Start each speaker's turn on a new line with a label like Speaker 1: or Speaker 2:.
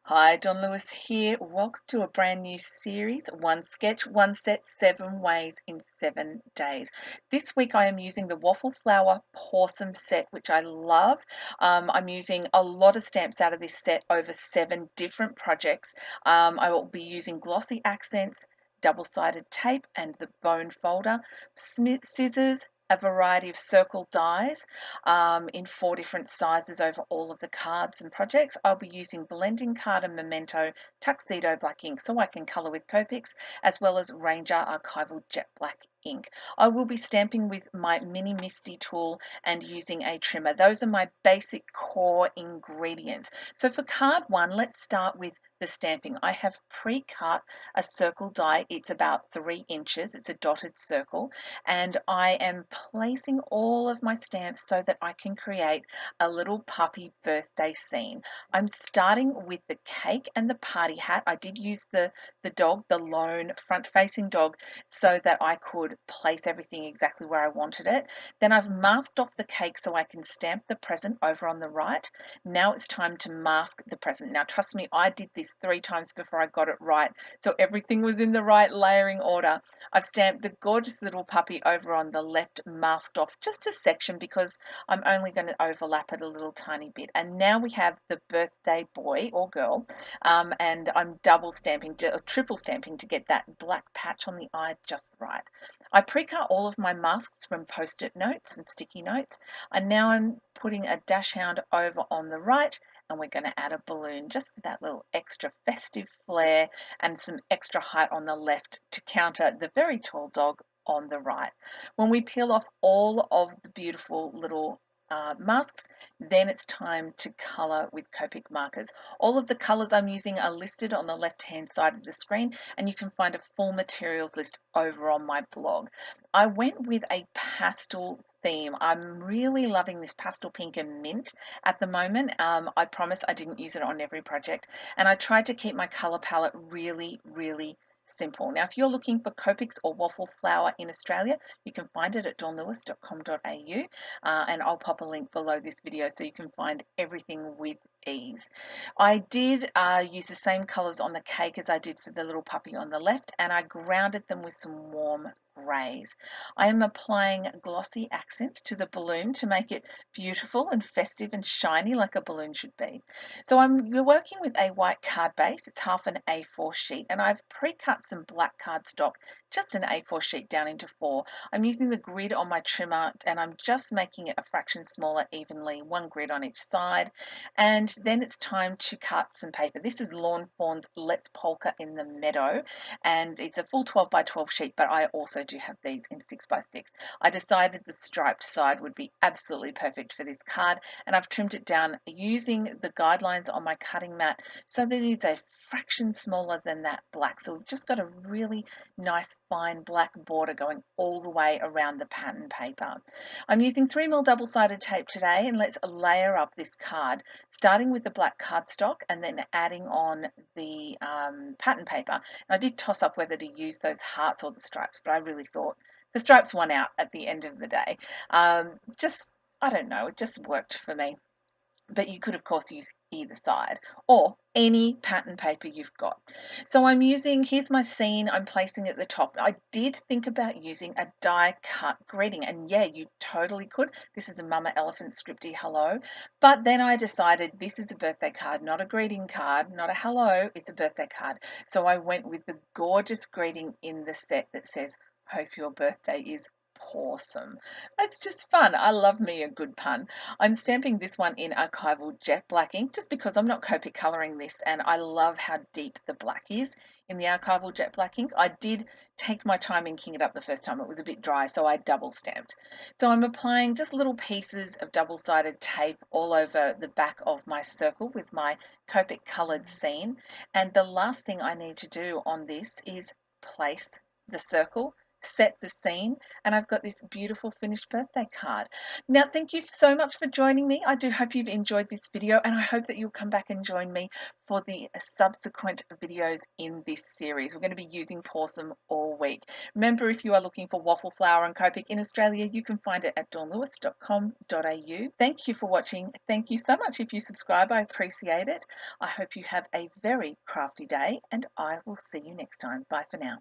Speaker 1: Hi, Dawn Lewis here. Welcome to a brand new series, One Sketch, One Set, 7 Ways in 7 Days. This week I am using the Waffle Flower Pawsome set, which I love. I'm using a lot of stamps out of this set over 7 different projects. I will be using glossy accents, double-sided tape and the bone folder, scissors, a variety of circle dies in 4 different sizes over all of the cards and projects. I'll be using blending card and memento tuxedo black ink so I can colour with Copics, as well as Ranger archival jet black ink. I will be stamping with my mini MISTI tool and using a trimmer. Those are my basic core ingredients. So for card 1, let's start with the stamping. I have pre-cut a circle die. It's about 3 inches. It's a dotted circle, and I am placing all of my stamps so that I can create a little puppy birthday scene. I'm starting with the cake and the party hat. I did use the dog, the lone front-facing dog, so that I could place everything exactly where I wanted it. Then I've masked off the cake so I can stamp the present over on the right. Now it's time to mask the present. Now trust me, I did this 3 times before I got it right, so everything was in the right layering order. I've stamped the gorgeous little puppy over on the left, masked off just a section because I'm only going to overlap it a little tiny bit. And now we have the birthday boy or girl, and I'm double stamping, triple stamping to get that black patch on the eye just right. I pre-cut all of my masks from post-it notes and sticky notes, and now I'm putting a dash hound over on the right, and we're going to add a balloon just for that little extra festive flair and some extra height on the left to counter the very tall dog on the right. When we peel off all of the beautiful little masks, then it's time to colour with Copic markers. All of the colours I'm using are listed on the left hand side of the screen, and you can find a full materials list over on my blog. I went with a pastel theme. I'm really loving this pastel pink and mint at the moment. I promise I didn't use it on every project, and I tried to keep my colour palette really simple. Now if you're looking for Copics or Waffle Flower in Australia, you can find it at dawnlewis.com.au, and I'll pop a link below this video so you can find everything with ease. I did use the same colours on the cake as I did for the little puppy on the left, and I grounded them with some warm greys. I am applying glossy accents to the balloon to make it beautiful and festive and shiny like a balloon should be. So we're working with a white card base. It's half an A4 sheet, and I've pre-cut some black cardstock, just an A4 sheet down into 4. I'm using the grid on my trimmer, and I'm just making it a fraction smaller evenly, 1 grid on each side. And then it's time to cut some paper. This is Lawn Fawn's Let's Polka in the Meadow, and it's a full 12 by 12 sheet, but I also do have these in 6 by 6. I decided the striped side would be absolutely perfect for this card, and I've trimmed it down using the guidelines on my cutting mat so that it is a fraction smaller than that black. So we've just got a really nice fine black border going all the way around the pattern paper. I'm using 3mm double-sided tape today, and let's layer up this card, starting with the black cardstock and then adding on the pattern paper. And I did toss up whether to use those hearts or the stripes, but I really thought the stripes won out at the end of the day. I don't know, it just worked for me. But you could of course use either side or any pattern paper you've got. So here's my scene, I'm placing at the top. I did think about using a die cut greeting, and yeah, you totally could. This is a Mama Elephant scripty hello, but then I decided this is a birthday card, not a greeting card, not a hello, it's a birthday card. So I went with the gorgeous greeting in the set that says, "Hope your birthday is awesome." It's just fun. I love me a good pun. I'm stamping this one in archival jet black ink just because I'm not Copic colouring this, and I love how deep the black is in the archival jet black ink. I did take my time inking it up the first time. It was a bit dry, so I double stamped. So I'm applying just little pieces of double-sided tape all over the back of my circle with my Copic coloured scene, and the last thing I need to do on this is place the circle set the scene, and I've got this beautiful finished birthday card. Now, thank you so much for joining me. I do hope you've enjoyed this video, and I hope that you'll come back and join me for the subsequent videos in this series. We're going to be using Pawsome all week. Remember, if you are looking for waffle flour and Copic in Australia, you can find it at dawnlewis.com.au. Thank you for watching. Thank you so much if you subscribe. I appreciate it. I hope you have a very crafty day, and I will see you next time. Bye for now.